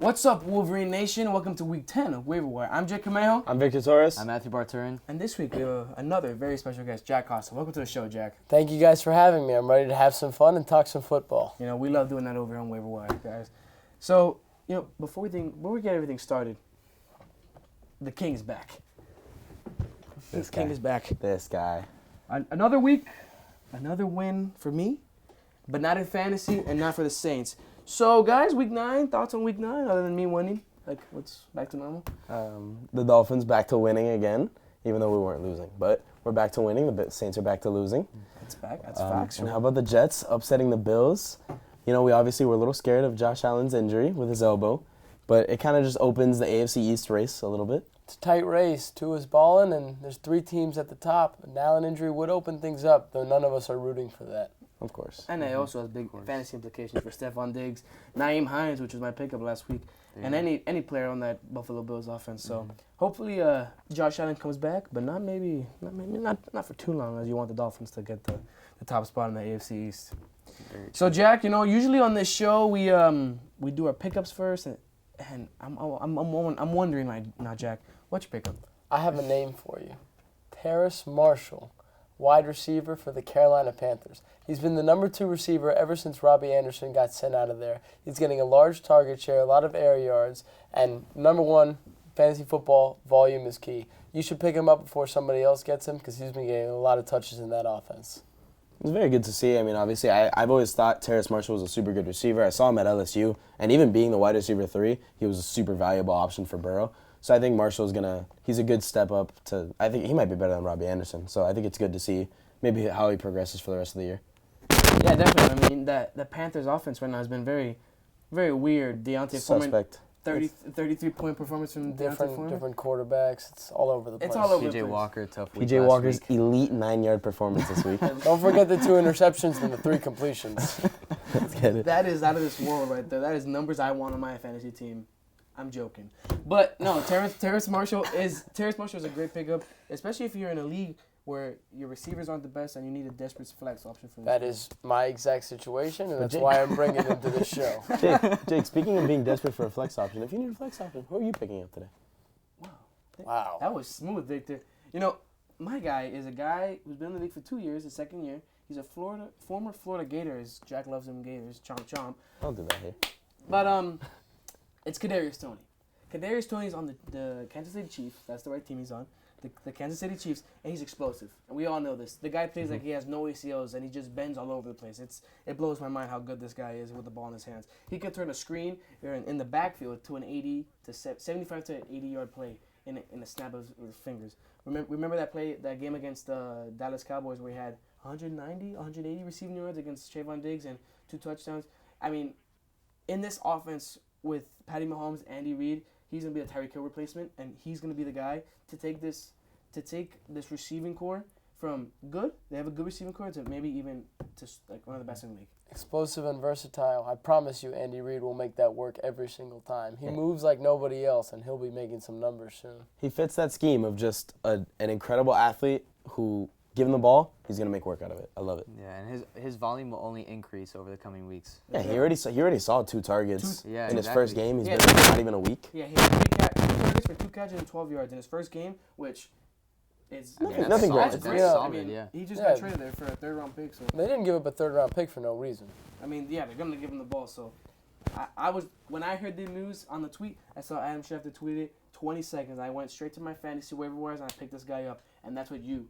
What's up, Wolverine Nation? Welcome to Week 10 of Waiver Wire. I'm Jake Camejo. I'm Victor Torres. I'm Matthew Barturin. And this week we have another very special guest, Jack Costa. Welcome to the show, Jack. Thank you guys for having me. I'm ready to have some fun and talk some football. You know, we love doing that over on Waiver Wire, guys. So, you know, before we get everything started, the King's back. This King guy. is back. This guy. Another week, another win for me, but not in fantasy and not for the Saints. So, guys, Week 9, thoughts on Week 9 other than me winning? Like, what's back to normal? The Dolphins back to winning again, even though we weren't losing. But we're back to winning. The Saints are back to losing. That's back. That's facts. And how about the Jets upsetting the Bills? You know, we obviously were a little scared of Josh Allen's injury with his elbow, but it kind of just opens the AFC East race a little bit. It's a tight race. Tua's balling, and there's 3 teams at the top. An Allen injury would open things up, though none of us are rooting for that. Of course. And it also has big fantasy implications for Stephon Diggs, Nyheim Hines, which was my pickup last week, and any player on that Buffalo Bills offense. So hopefully Josh Allen comes back, but not for too long, as you want the Dolphins to get the top spot in the AFC East. So Jack, you know, usually on this show we do our pickups first, and I'm wondering right now, Jack, what's your pickup? I have a name for you. Terrace Marshall, wide receiver for the Carolina Panthers. He's been the number 2 receiver ever since Robbie Anderson got sent out of there. He's getting a large target share, a lot of air yards, and number 1, fantasy football, volume is key. You should pick him up before somebody else gets him because he's been getting a lot of touches in that offense. It's very good to see. I mean, obviously, I've always thought Terrace Marshall was a super good receiver. I saw him at LSU, and even being the wide receiver 3, he was a super valuable option for Burrow. So I think he's a good step up to, I think he might be better than Robbie Anderson. So I think it's good to see maybe how he progresses for the rest of the year. Yeah, definitely. I mean, the Panthers offense right now has been very, very weird. Deontay Foreman, Suspect. 33-point performance from Deontay Foreman. Different quarterbacks. It's all over the place. It's all over the PJ place. Walker, tough week PJ last Walker's week. elite 9-yard performance this week. Don't forget the 2 interceptions and the 3 completions. Let's get it. That is out of this world right there. That is numbers I want on my fantasy team. I'm joking. But no, Terrace Marshall is a great pickup, especially if you're in a league where your receivers aren't the best and you need a desperate flex option for That is my exact situation, and that's why I'm bringing him to this show. Jake, speaking of being desperate for a flex option, if you need a flex option, who are you picking up today? Wow. That was smooth, Victor. You know, my guy is a guy who's been in the league for 2 years, his second year. He's a former Florida Gator, as Jack loves him Gators, chomp chomp. Don't do that here. But it's Kadarius Toney. Kadarius Toney's on the Kansas City Chiefs. That's the right team he's on. The Kansas City Chiefs, and he's explosive. And we all know this. The guy plays like he has no ACLs, and he just bends all over the place. It blows my mind how good this guy is with the ball in his hands. He can turn a screen in the backfield to an 75 to 80-yard play in a snap of his fingers. Remember that game against the Dallas Cowboys where he had 180 receiving yards against Trayvon Diggs and 2 touchdowns? I mean, in this offense with Patty Mahomes, Andy Reid, he's going to be a Tyreek Hill replacement, and he's going to be the guy to take this receiving core from good. They have a good receiving core to maybe even to like one of the best in the league. Explosive and versatile. I promise you, Andy Reid will make that work every single time. He moves like nobody else, and he'll be making some numbers soon. He fits that scheme of just an incredible athlete who, give him the ball, he's going to make work out of it. I love it. Yeah, and his volume will only increase over the coming weeks. Yeah, he already saw 2 targets in his first game. He's been not even a week. Yeah, he had 2 targets for 2 catches and 12 yards in his first game, which is Nothing great. That's It's great. solid, I mean, yeah. he just got traded there for a 3rd-round pick. So They didn't give up a 3rd-round pick for no reason. I mean, yeah, they're gonna give him the ball. So when I heard the news on the tweet, I saw Adam Schefter tweet it. 20 seconds. I went straight to my fantasy waiver wires and I picked this guy up. And that's what you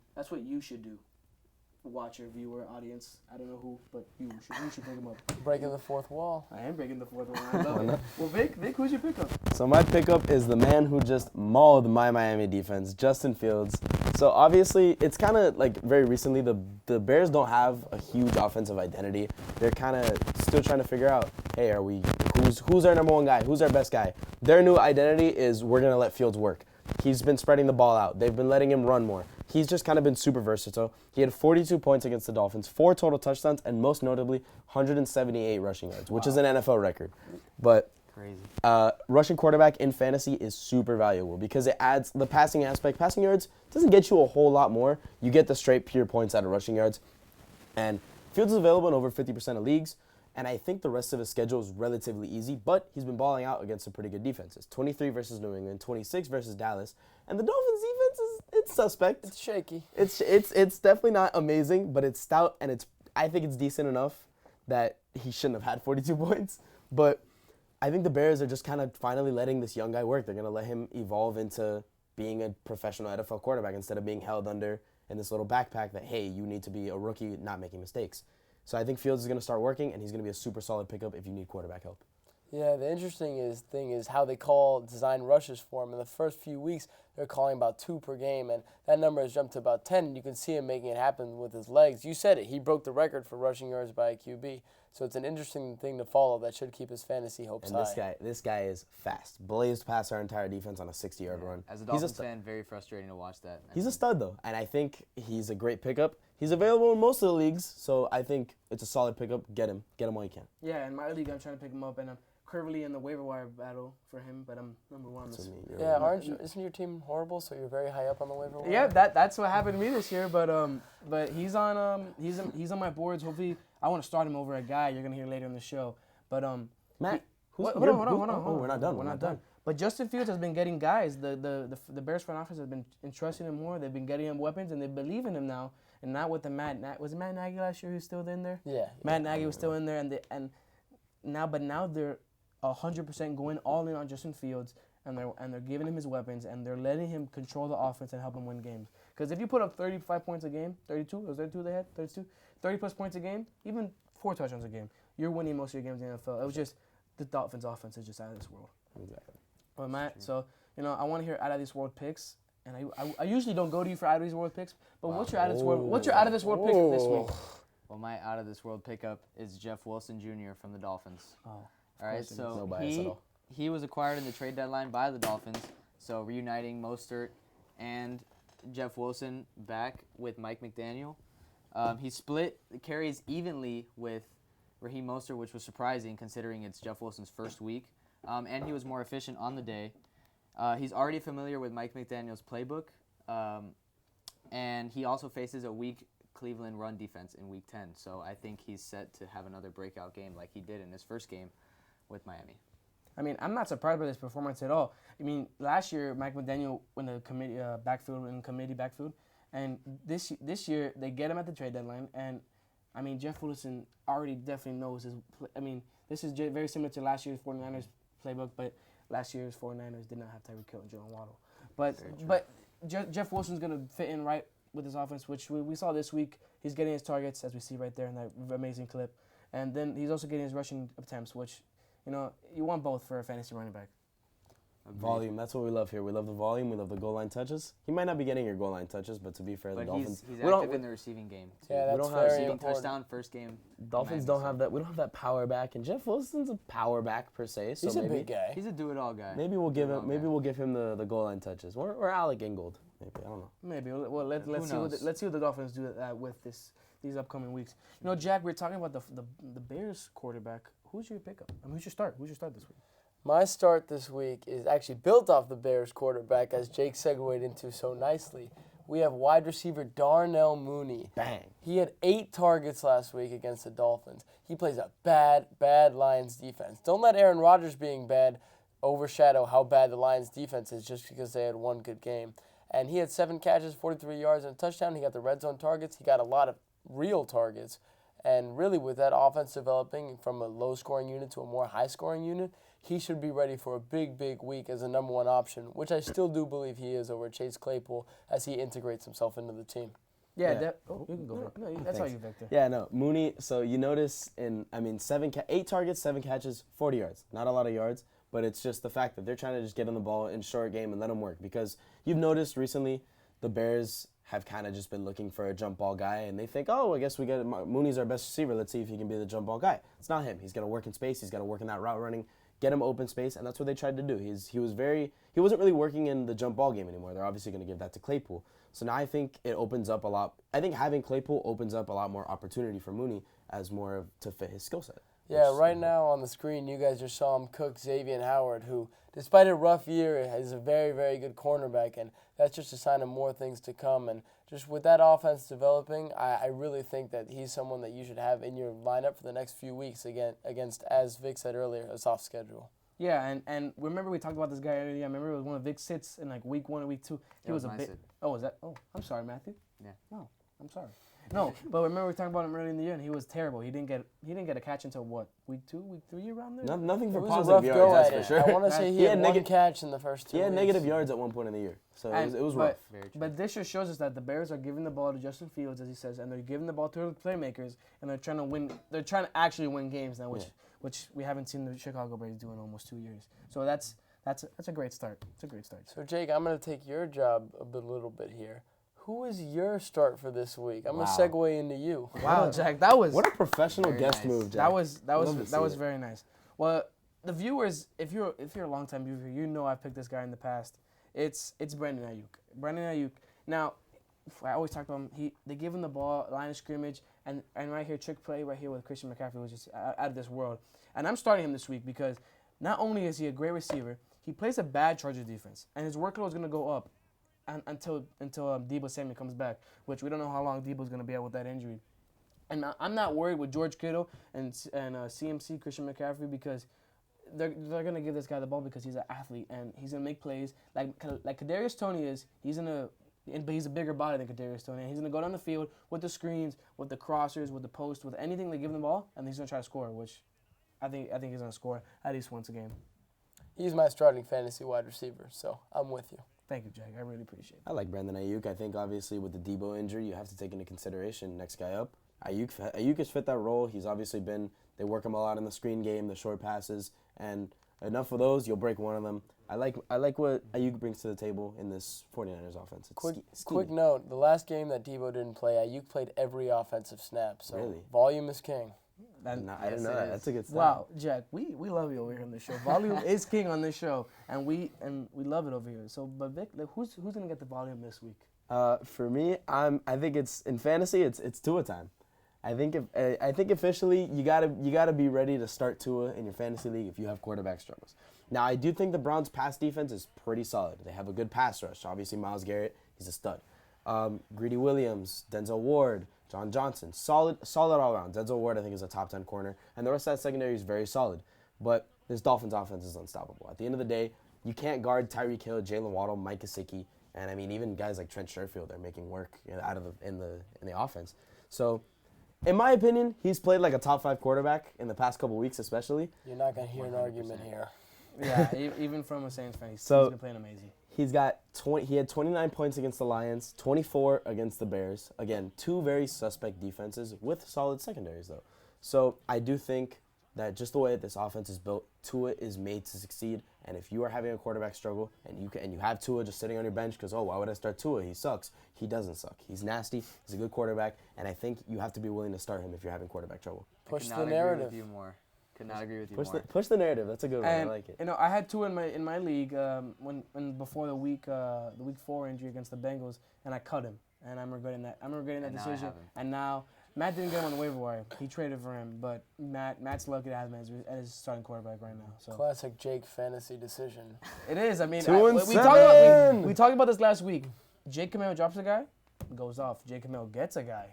should do. Watcher, viewer, audience. I don't know who, but you should pick him up. Breaking the 4th wall. I am breaking the 4th one. I love it. Well, Vic, who's your pickup? So my pickup is the man who just mauled my Miami defense, Justin Fields. So obviously, it's kind of like very recently, the Bears don't have a huge offensive identity. They're kind of still trying to figure out, hey, who's our number 1 guy? Who's our best guy? Their new identity is we're going to let Fields work. He's been spreading the ball out. They've been letting him run more. He's just kind of been super versatile. He had 42 points against the Dolphins, 4 total touchdowns, and most notably, 178 rushing yards, which is an NFL record. But Crazy. Rushing quarterback in fantasy is super valuable because it adds the passing aspect. Passing yards doesn't get you a whole lot more. You get the straight pure points out of rushing yards. And Fields is available in over 50% of leagues. And I think the rest of his schedule is relatively easy, but he's been balling out against some pretty good defenses. 23 versus New England, 26 versus Dallas, and the Dolphins' defense it's suspect. It's shaky. It's definitely not amazing, but it's stout, and I think it's decent enough that he shouldn't have had 42 points. But I think the Bears are just kind of finally letting this young guy work. They're going to let him evolve into being a professional NFL quarterback instead of being held under in this little backpack that, hey, you need to be a rookie not making mistakes. So I think Fields is going to start working, and he's going to be a super solid pickup if you need quarterback help. Yeah, the interesting thing is how they call design rushes for him. In the first few weeks, they're calling about 2 per game, and that number has jumped to about 10, and you can see him making it happen with his legs. You said it. He broke the record for rushing yards by a QB. So it's an interesting thing to follow that should keep his fantasy hopes high. And this guy is fast. Blazed past our entire defense on a 60-yard run. As a Dolphins fan, very frustrating to watch that. He's a stud, though, and I think he's a great pickup. He's available in most of the leagues, so I think it's a solid pickup. Get him while you can. Yeah, in my league, I'm trying to pick him up, and I'm currently in the waiver wire battle for him, but I'm number 1. Yeah, isn't your team horrible? So you're very high up on the waiver wire. Yeah, that's what happened to me this year. But he's on my boards. Hopefully, I want to start him over a guy you're gonna hear later in the show. But Matt, hold on. Oh, we're not done. We're not done. But Justin Fields has been getting guys. The Bears front office has been entrusting him more. They've been getting him weapons, and they believe in him now. And not with the was it Matt Nagy last year who's still in there? Yeah. Matt Nagy was still in there, and now they're 100% going all in on Justin Fields, and they're giving him his weapons, and they're letting him control the offense and help him win games. Because if you put up 35 points a game, 32, was 32 they had? 32? 30 plus points a game, even 4 touchdowns a game, you're winning most of your games in the NFL. It was just the Dolphins' offense is just out of this world. Exactly. Well, Matt, so I want to hear out of this world picks, and I usually don't go to you for out of these world picks, but what's your out of this world pick this week? Well, my out of this world pickup is Jeff Wilson Jr. from the Dolphins. Oh. All right, so no bias at all. he was acquired in the trade deadline by the Dolphins, so reuniting Mostert and Jeff Wilson back with Mike McDaniel. He split the carries evenly with Raheem Mostert, which was surprising considering it's Jeff Wilson's first week, and he was more efficient on the day. He's already familiar with Mike McDaniel's playbook, and he also faces a weak Cleveland run defense in Week 10, so I think he's set to have another breakout game like he did in his first game with Miami. I mean, I'm not surprised by this performance at all. I mean, last year Mike McDaniel in the committee backfield, and this year they get him at the trade deadline, and I mean Jeff Wilson already definitely knows his. I mean, this is very similar to last year's 49ers playbook, but last year's 49ers did not have Tyreek Hill and Jalen Waddle. But Jeff Wilson's gonna fit in right with his offense, which we saw this week. He's getting his targets, as we see right there in that amazing clip, and then he's also getting his rushing attempts, which. You want both for a fantasy running back. Volume, that's what we love here. We love the volume. We love the goal line touches. He might not be getting your goal line touches, but to be fair, the Dolphins. He's active in the receiving game, too. Yeah, that's very receiving important. touchdown, first game. Dolphins don't have that. We don't have that power back, and Jeff Wilson's a power back per se. So He's a big guy. He's a do-it-all guy. Maybe we'll give him the goal line touches, or Alec Ingold. Maybe I don't know. Maybe. Well, let's see what the Dolphins do with these upcoming weeks. Jack, we're talking about the Bears quarterback. Who's your pickup? I mean, who's your start? Who's your start this week? My start this week is actually built off the Bears quarterback, as Jake segued into so nicely. We have wide receiver Darnell Mooney. Bang. He had 8 targets last week against the Dolphins. He plays a bad Lions defense. Don't let Aaron Rodgers being bad overshadow how bad the Lions defense is just because they had one good game. And he had 7 catches, 43 yards, and a touchdown. He got the red zone targets. He got a lot of real targets. And really, with that offense developing from a low-scoring unit to a more high-scoring unit, he should be ready for a big week as a number 1 option, which I still do believe he is over Chase Claypool as he integrates himself into the team. Yeah. You can go. No, that's all you, Victor. Yeah, no, Mooney. So you notice 8 targets, 7 catches, 40 yards. Not a lot of yards, but it's just the fact that they're trying to just get on the ball in short game and let him work. Because you've noticed recently the Bears have kind of just been looking for a jump ball guy, and they think, I guess we got Mooney's our best receiver. Let's see if he can be the jump ball guy. It's not him. He's got to work in space. He's got to work in that route running, get him open space, and that's what they tried to do. He wasn't really working in the jump ball game anymore. They're obviously going to give that to Claypool. So now I think it opens up a lot. I think having Claypool opens up a lot more opportunity for Mooney as more to fit his skill set. Yeah, right now on the screen, you guys just saw him cook Xavier Howard, who, despite a rough year, is a very good cornerback, and that's just a sign of more things to come. And just with that offense developing, I really think that he's someone that you should have in your lineup for the next few weeks against, as Vic said earlier, a soft schedule. Yeah, and remember we talked about this guy earlier. I remember it was one of Vic's sits in like week 1 or week 2. He was a my bit. sit. Oh, was that? Oh, I'm sorry, Matthew. Yeah. No, I'm sorry. No, but remember we talked about him earlier in the year, and he was terrible. He didn't get a catch until what, week 2, week 3, around there. Nothing It for was a positive rough go yards, at that's it. for sure. I want to say he He had had one nega- catch in the first 2 He had weeks. negative yards at one point in the year, so it was rough. Very true. But this just shows us that the Bears are giving the ball to Justin Fields, as he says, and they're giving the ball to the playmakers, and they're trying to win. They're trying to actually win games now, which we haven't seen the Chicago Bears do in almost 2 years. So that's a great start. It's a great start. So, Jake, I'm going to take your job a little bit here. Who is your start for this week? I'm going to segue into you. Wow, Jack, that was What a professional Very guest nice. move, Jack. that was Love to see it. very nice. Well, the viewers, if you're a longtime viewer, you know I've picked this guy in the past. It's Brandon Ayuk. Brandon Ayuk. Now, I always talk about him. They give him the ball, line of scrimmage, and right here, trick play right here with Christian McCaffrey was just out of this world. And I'm starting him this week because not only is he a great receiver, he plays a bad Chargers defense, and his workload is going to go up until Deebo Samuel comes back, which we don't know how long Deebo's going to be out with that injury. And I'm not worried with George Kittle and CMC, Christian McCaffrey, because they're going to give this guy the ball because he's an athlete and he's going to make plays. Like Kadarius Toney is, but he's a bigger body than Kadarius Toney. And he's going to go down the field with the screens, with the crossers, with the post, with anything they give him the ball, and he's going to try to score, which I think he's going to score at least once a game. He's my starting fantasy wide receiver, so I'm with you. Thank you, Jack. I really appreciate it. I like Brandon Ayuk. I think obviously with the Debo injury, you have to take into consideration next guy up. Ayuk has fit that role. He's obviously they work him a lot in the screen game, the short passes, and enough of those, you'll break one of them. I like what Ayuk brings to the table in this 49ers offense. It's Quick note, the last game that Deebo didn't play, Ayuk played every offensive snap, so Really? volume is king. I didn't know Yes, that. it is. That's a good start. Wow, Jack, we love you over here on this show. Volume is king on this show, and we love it over here. So, but Vic, who's gonna get the volume this week? For me, I think it's in fantasy. It's Tua time. I think officially you gotta be ready to start Tua in your fantasy league if you have quarterback struggles. Now I do think the Browns' pass defense is pretty solid. They have a good pass rush. Obviously Myles Garrett, he's a stud. Greedy Williams, Denzel Ward, John Johnson, solid all around. Denzel Ward I think is a top 10 corner, and the rest of that secondary is very solid. But this Dolphins offense is unstoppable. At the end of the day, you can't guard Tyreek Hill, Jalen Waddle, Mike Gesicki, and I mean even guys like Trent Sherfield are making work out of in the offense. So. In my opinion, he's played like a top 5 quarterback in the past couple weeks, especially. You're not going to hear an argument here. Yeah, even from a Saints fan, he's been playing amazing. He had 29 points against the Lions, 24 against the Bears. Again, 2 very suspect defenses with solid secondaries, though. So I do think that just the way this offense is built, Tua is made to succeed. And if you are having a quarterback struggle and you have Tua just sitting on your bench because, why would I start Tua? He sucks. He doesn't suck. He's nasty. He's a good quarterback. And I think you have to be willing to start him if you're having quarterback trouble. Push I the could not narrative. agree with you more. Could not agree with you Push more. push the narrative. That's a good one. And I like it. I had Tua in my league when before the week 4 injury against the Bengals, and I cut him, and I'm regretting that. I'm regretting that And now I decision. have him. And now Matt didn't get him on the waiver wire. He traded for him, but Matt's lucky to have him as his starting quarterback right now. So Classic Jake fantasy decision. it is. I mean, 2-7. we talked about this last week. Jake Camaro drops a guy, goes off. Jake Camaro gets a guy,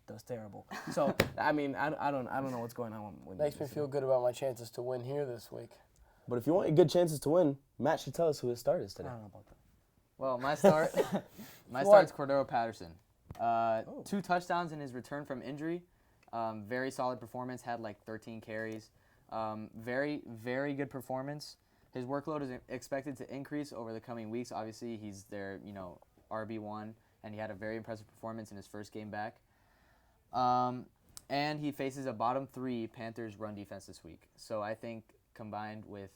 does terrible. So I mean, I don't know what's going on. Makes me feel good about my chances to win here this week. But if you want good chances to win, Matt should tell us who his start is I today. don't know about that. Well, my start's Cordero Patterson. 2 touchdowns in his return from injury. Very solid performance. Had like 13 carries. Very, very good performance. His workload is expected to increase over the coming weeks. Obviously, he's their RB1, and he had a very impressive performance in his first game back. And he faces a bottom 3 Panthers run defense this week. So I think combined with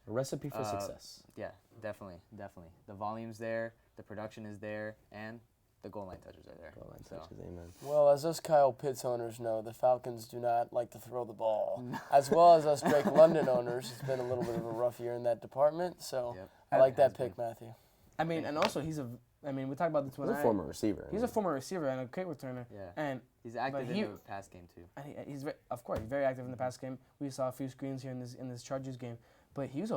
A recipe for success. yeah, definitely. The volume's there, the production is there, and the goal line touches are there. Goal line So, touches, amen. Well, as us Kyle Pitts owners know, the Falcons do not like to throw the ball. As well as us Drake London owners, it's been a little bit of a rough year in that department. So Yep. I like that Has pick, been. Matthew. I mean, and also we talked about the twin. He's a former receiver. He's a former receiver and a kick returner. Yeah. And he's active But in the pass game too. he's of course very active in the pass game. We saw a few screens here in this Chargers game, but he was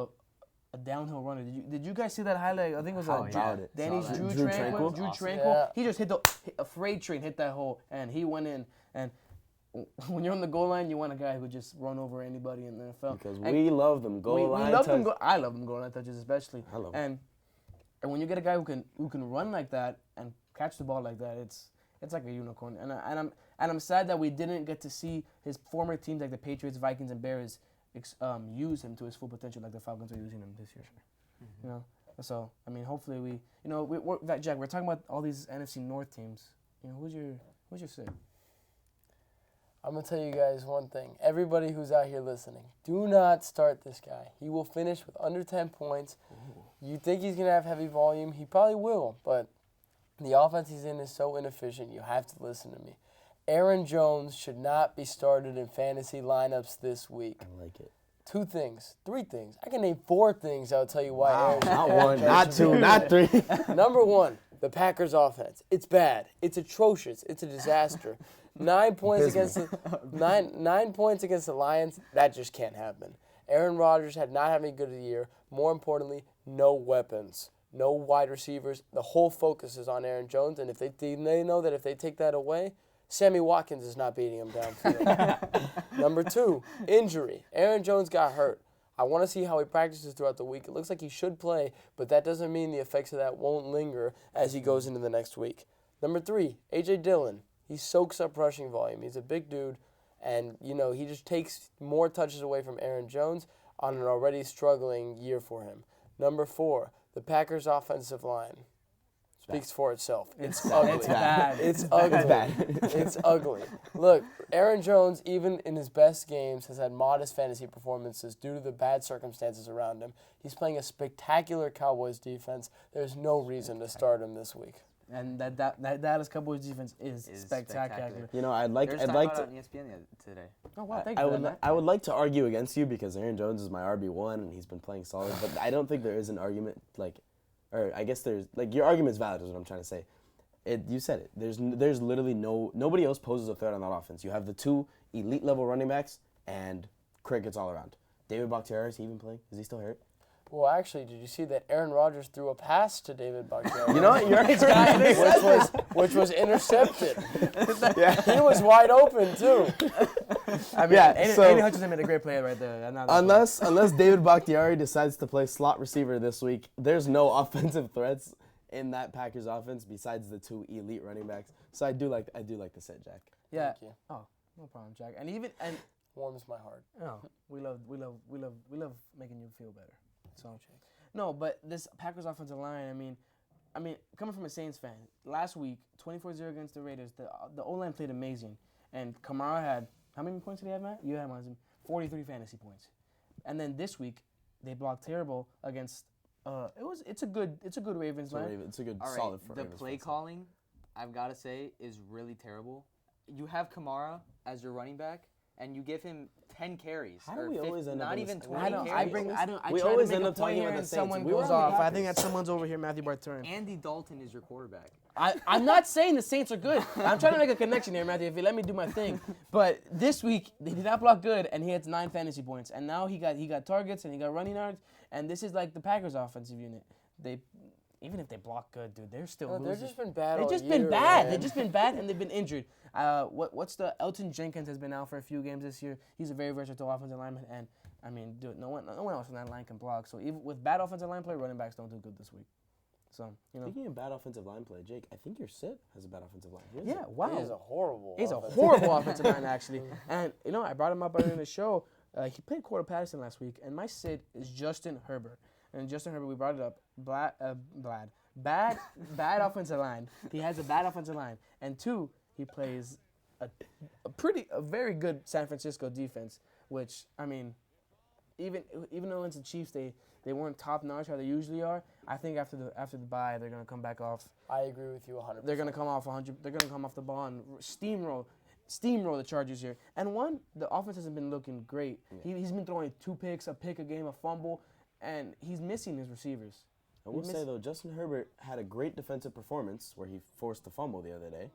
a downhill runner. Did you guys see that highlight? I think it was Oh, yeah. Danny's Saw that. Drew Drew Tranquil. Tranquil? Drew Awesome. Tranquil. Yeah. He just hit a freight train, hit that hole, and he went in. And when you're on the goal line, you want a guy who just run over anybody in the NFL. Because And we love them goal line we love them. touch. I love them goal line touches especially. I love them. And when you get a guy who can run like that and catch the ball like that, it's like a unicorn. And I'm sad that we didn't get to see his former teams like the Patriots, Vikings, and Bears use him to his full potential like the Falcons are using him this year. You know, so I mean, hopefully Jack, we're talking about all these NFC North teams. You know, who's your sit? I'm going to tell you guys one thing. Everybody who's out here listening, do not start this guy. He will finish with under 10 points. You think he's going to have heavy volume? He probably will, but the offense he's in is so inefficient, you have to listen to me. Aaron Jones should not be started in fantasy lineups this week. I like it. 2 things, 3 things. I can name 4 things I'll tell you why Aaron Not Aaron one, Jones not should be- 2, not 3. Number 1, the Packers offense. It's bad. It's atrocious. It's a disaster. 9 points against the 9 points against the Lions. That just can't happen. Aaron Rodgers had not having a good year. More importantly, no weapons, no wide receivers. The whole focus is on Aaron Jones, and if they know that if they take that away, Sammy Watkins is not beating him downfield. Number 2, injury. Aaron Jones got hurt. I want to see how he practices throughout the week. It looks like he should play, but that doesn't mean the effects of that won't linger as he goes into the next week. Number 3, A.J. Dillon. He soaks up rushing volume. He's a big dude, and, he just takes more touches away from Aaron Jones on an already struggling year for him. Number 4, the Packers' offensive line. Speaks for itself. It's ugly. It's bad. It's ugly. It's bad. It's ugly. Look, Aaron Jones, even in his best games, has had modest fantasy performances due to the bad circumstances around him. He's playing a spectacular Cowboys defense. There's no reason to start him this week. And that Dallas Cowboys defense is spectacular. You know, I'd like There's to. on ESPN today. Oh wow, thank you. I would like to argue against you because Aaron Jones is my RB1 and he's been playing solid, but I don't think there is an argument or I guess there's your argument is valid is what I'm trying to say. You said it. There's literally nobody else poses a threat on that offense. You have the 2 elite level running backs and crickets all around. David Bakhtiari, is he even playing? Is he still hurt? Well, actually, did you see that Aaron Rodgers threw a pass to David Bakhtiari? You know what? You're right. which was intercepted. Yeah. He was wide open too. I mean, Yeah, Aiden Hutchinson made a great play right there. Unless David Bakhtiari decides to play slot receiver this week, there's no offensive threats in that Packers offense besides the 2 elite running backs. So I do like the set, Jack. Yeah. Thank you. Oh, no problem, Jack. And Warms my heart. we love making you feel better. So no, but this Packers offensive line, I mean, coming from a Saints fan, last week 24-0 against the Raiders, the O-line played amazing, and Kamara had how many points did he have, Matt? You had 43 fantasy points, and then this week they blocked terrible against. It's a good Ravens line. It's a good All right, solid for the Ravens play defense. calling, I've got to say, is really terrible. You have Kamara as your running back, and you give him 10 carries. How do or we always end up not in even this- 20 I don't. carries. I We try always to make end a up point talking here about and the Saints. someone We were goes on the off. I Packers. think that someone's over here, Matthew Barturin. Andy Dalton is your quarterback. I'm not saying the Saints are good. I'm trying to make a connection here, Matthew. If you let me do my thing. But this week they did not block good, and he had 9 fantasy points. And now he got targets and he got running yards. And this is like the Packers' offensive unit. Even if they block good, dude, they're still losing. They've just been bad They've all just year, been bad. man. They've just been bad, and they've been injured. What's the Elton Jenkins has been out for a few games this year. He's a very versatile offensive lineman, and I mean, dude, no one else on that line can block. So even with bad offensive line play, running backs don't do good this week. So Speaking of bad offensive line play, Jake, I think your Sid has a bad offensive line. He has yeah, a- wow. He is a horrible. He's a offensive horrible offensive line, actually. And, I brought him up earlier in the show. He played Corder Patterson last week, and my Sid is Justin Herbert. And Justin Herbert, we brought it up, bad offensive line. He has a bad offensive line. And 2, he plays a very good San Francisco defense, which, I mean, even though it's the Chiefs, they weren't top notch how they usually are. I think after the bye, they're gonna come back off. I agree with you 100%. They're gonna come off 100. They're gonna come off the ball and steamroll the Chargers here. And the offense hasn't been looking great. He's been throwing 2 picks, a pick a game, a fumble, and he's missing his receivers. I will say though, Justin Herbert had a great defensive performance where he forced the fumble the other day.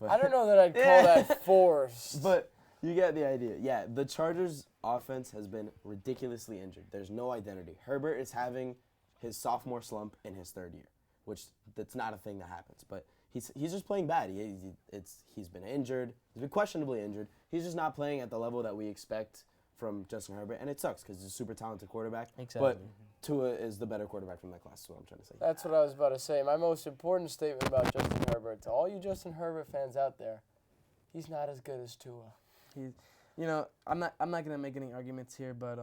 But I don't know that I'd call that forced. But You get the idea. Yeah, the Chargers' offense has been ridiculously injured. There's no identity. Herbert is having his sophomore slump in his third year, which that's not a thing that happens. But he's just playing bad. He's been injured. He's been questionably injured. He's just not playing at the level that we expect from Justin Herbert, and it sucks because he's a super talented quarterback. Exactly. But Tua is the better quarterback from that class. Is what I'm trying to say. That's what I was about to say. My most important statement about Justin Herbert, to all you Justin Herbert fans out there, he's not as good as Tua. He's, you know, I'm not gonna make any arguments here, but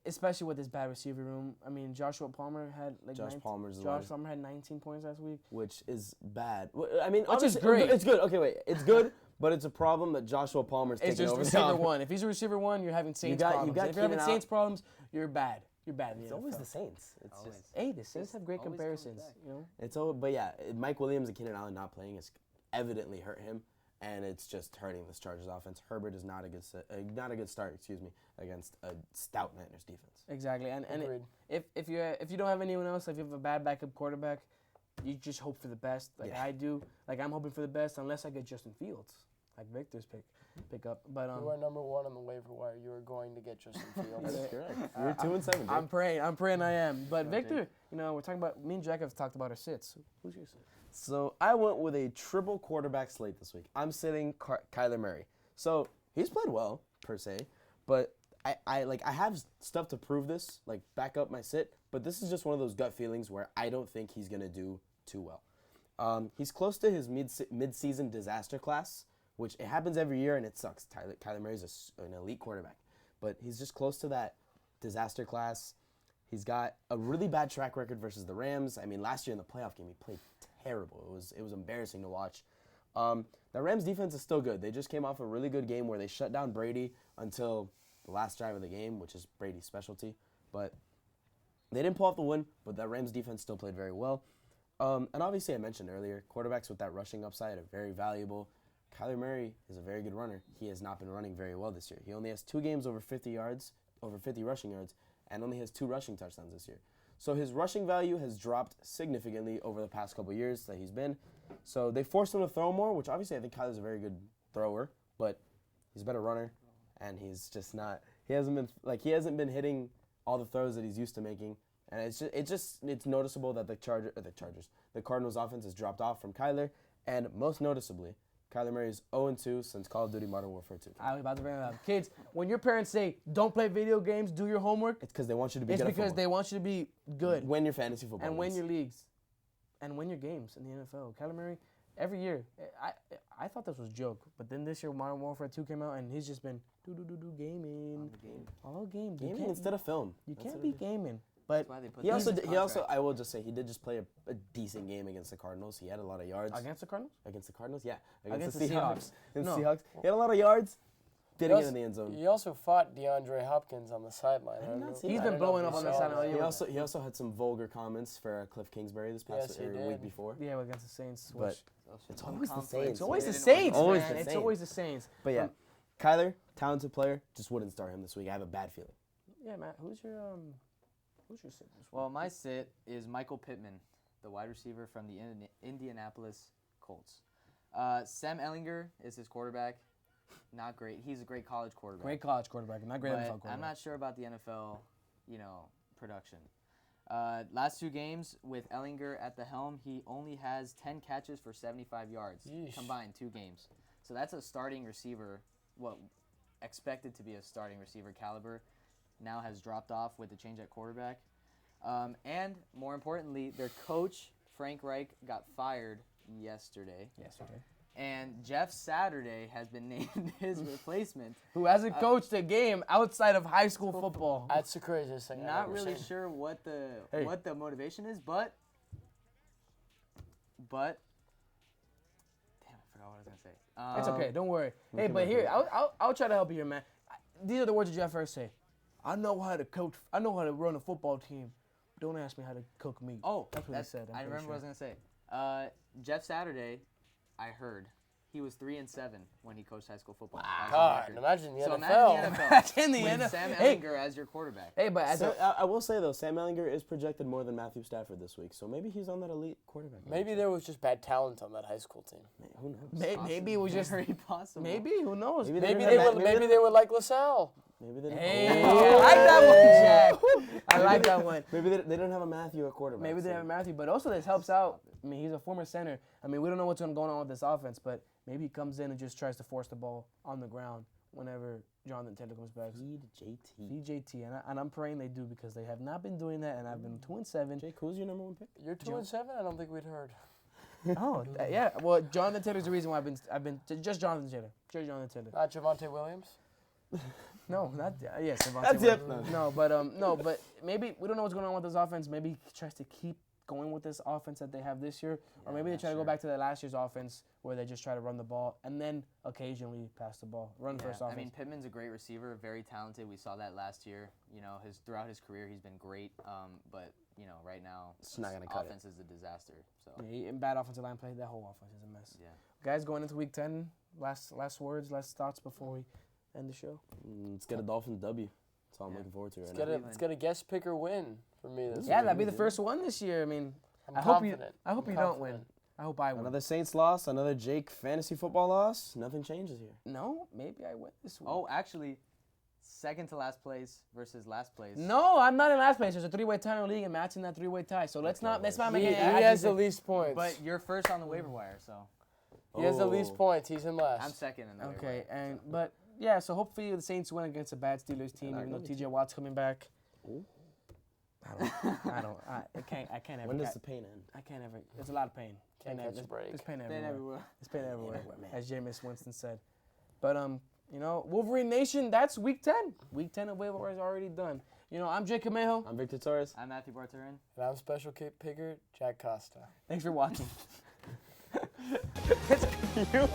especially with this bad receiver room. I mean, Joshua Palmer had like Josh Palmer had 19 points last week, which is bad. I mean, which is obviously, great. It's good. Okay, wait, it's good, but it's a problem that Joshua Palmer's It's taking just over. receiver one. If he's a receiver one, you're having Saints problems. If you're having Keenan Saints problems, you're bad. You're bad. In the It's always NFL. the Saints. It's Always. just Hey, the Saints have great always comes comparisons. back. You know. it's all. But yeah, Mike Williams and Keenan Allen not playing has evidently hurt him, and it's just hurting this Chargers offense. Herbert is not a good start. Against a stout Niners defense. Exactly, and Agreed. if you don't have anyone else, if you have a bad backup quarterback, you just hope for the best. Like Yeah. I do. Like I'm hoping for the best, unless I get Justin Fields, like Victor's pick up. But You are number one on the waiver wire. You are going to get Justin Fields. That's correct. You're 2-7. I'm praying I am. But Victor, you know, we're talking about, me and Jack have talked about our sits. Who's your sit? So I went with a triple quarterback slate this week. I'm sitting Kyler Murray. So he's played well per se, but I have stuff to prove this, like back up my sit. But this is just one of those gut feelings where I don't think he's gonna do too well. He's close to his mid-season disaster class, which it happens every year and it sucks. Kyler Murray's an elite quarterback, but he's just close to that disaster class. He's got a really bad track record versus the Rams. I mean, last year in the playoff game, he played terrible. It was embarrassing to watch. The Rams defense is still good. They just came off a really good game where they shut down Brady until the last drive of the game, which is Brady's specialty. But they didn't pull off the win, but that Rams defense still played very well. And obviously, I mentioned earlier, quarterbacks with that rushing upside are very valuable. Kyler Murray is a very good runner. He has not been running very well this year. He only has 2 games over 50 rushing yards, and only has 2 rushing touchdowns this year. So his rushing value has dropped significantly over the past couple years that he's been. So they forced him to throw more, which obviously I think Kyler's a very good thrower, but he's a better runner, and he's just not. He hasn't been hitting all the throws that he's used to making, and it's noticeable that the Cardinals offense has dropped off from Kyler, and most noticeably, Kyler Murray is 0-2 since Call of Duty Modern Warfare 2. I was about to bring it up. Kids, when your parents say, don't play video games, do your homework, It's because they want you to be it's good at because football. they want you to be good Win your fantasy football and win leagues. your leagues and win your games in the NFL. Kyler Murray, every year, I thought this was a joke, but then this year Modern Warfare 2 came out, and he's just been gaming. All game. Gaming instead of film. You That's can't what be it is. gaming. But That's why they put He that also, in his he also, contract. I will just say, he did just play a decent game against the Cardinals. He had a lot of yards. against the Cardinals? Against the Cardinals? Yeah. Against the the Seahawks. Against No. the Seahawks. He had a lot of yards. Didn't He get in the end zone. He also fought DeAndre Hopkins on the sideline. did not see He's that. been I don't know blowing if up you on the saw sideline. that. He also had some vulgar comments for Cliff Kingsbury this past Yes, he or did. week before. Yeah, against the Saints. But Which, it's always the Conflict. Saints. it's always the They didn't Saints, Always man. the It's Saints. always the Saints. But yeah, Kyler, talented player, just wouldn't start him this week. I have a bad feeling. Yeah, Matt, who's your sit this week? Well, my sit is Michael Pittman, the wide receiver from the Indianapolis Colts. Sam Ehlinger is his quarterback. Not great. He's a great college quarterback. Great college quarterback, not great NFL But quarterback. I'm not sure about the NFL, production. Last 2 games with Ehlinger at the helm, he only has 10 catches for 75 yards Yeesh. combined 2 games. So that's a starting receiver, expected to be a starting receiver caliber, now has dropped off with the change at quarterback. And more importantly, their coach, Frank Reich, got fired yesterday. Yesterday. And Jeff Saturday has been named his replacement. Who hasn't coached a game outside of high school football? That's the craziest thing I've Not ever really seen. sure what the Hey. what the motivation is, but damn, I forgot what I was gonna say. It's okay. Don't worry. Hey, but here, I'll try to help you here, man. These are the words that Jeff first say. I know how to coach. I know how to run a football team. Don't ask me how to cook meat. Oh, that's what he said. I remember what I was gonna say. Jeff Saturday, I heard he was 3-7 when he coached high school football. God, imagine the So NFL. imagine the NFL In the with NFL. Sam Hey. Ehlinger as your quarterback. Hey, but I will say though, Sam Ehlinger is projected more than Matthew Stafford this week, so maybe he's on that elite quarterback. Maybe there was just bad talent on that high school team. Who knows? maybe it was just very possible. maybe who knows? Maybe Maybe didn't have they were like LaSalle. Maybe they didn't. Hey, Oh. I like that one, Jack. I like that one. Maybe they don't have a Matthew at quarterback. Maybe they so- have Matthew, but also this helps out. I mean, he's a former center. I mean, we don't know what's going on with this offense, but maybe he comes in and just tries to force the ball on the ground whenever Jonathan Taylor comes back. Feed JT. Feed JT, and I'm praying they do because they have not been doing that, and I've been 2-7. Jake, who's your number one pick? You're 2-7. I don't think we'd heard. Oh, yeah. Well, Jonathan Taylor's the reason why I've been just Jonathan Taylor. Just Jonathan Taylor. Not Javonte Williams. No, not yes. That's it. No, but maybe we don't know what's going on with this offense. Maybe he tries to keep going with this offense that they have this year, or maybe they try to go back to their last year's offense where they just try to run the ball and then occasionally pass the ball, run first offense. I mean, Pittman's a great receiver, very talented. We saw that last year. You know, throughout his career, he's been great. But you know, right now, It's not gonna cut it. offense is a disaster. So Yeah, in bad offensive line play, that whole offense is a mess. yeah. Guys, going into week 10, last words, last thoughts before we end the show. Let's get a Dolphins W. That's all I'm looking forward to right now. Let's get a guest picker win for me this Yeah, week. that'd be the first one this year. I mean, I'm I hope confident. I hope I'm you don't win. confident. I hope I win. Another Saints loss, another Jake fantasy football loss. Nothing changes here. No, maybe I win this week. Oh, actually, second to last place versus last place. No, I'm not in last place. There's a 3-way tie in the league and Matt's in that 3-way tie. So let's not make He it. has the least points. But you're first on the waiver wire, so He has the least points. He's in last. I'm second in the waiver Okay, wire. but yeah, so hopefully the Saints win against a bad Steelers team, even though TJ Watt's coming back. Ooh. I can't ever. When does the pain end? I can't ever. There's a lot of pain. Can't Pain catch a break. There's pain Pain everywhere. everywhere. There's pain everywhere, man. as Jameis Winston said. But you know, Wolverine Nation, that's week 10. Week 10 of waiver wire is already done. You know, I'm Jake Camejo. I'm Victor Torres. I'm Matthew Barturin. And I'm special picker Jack Costa. Thanks for watching. You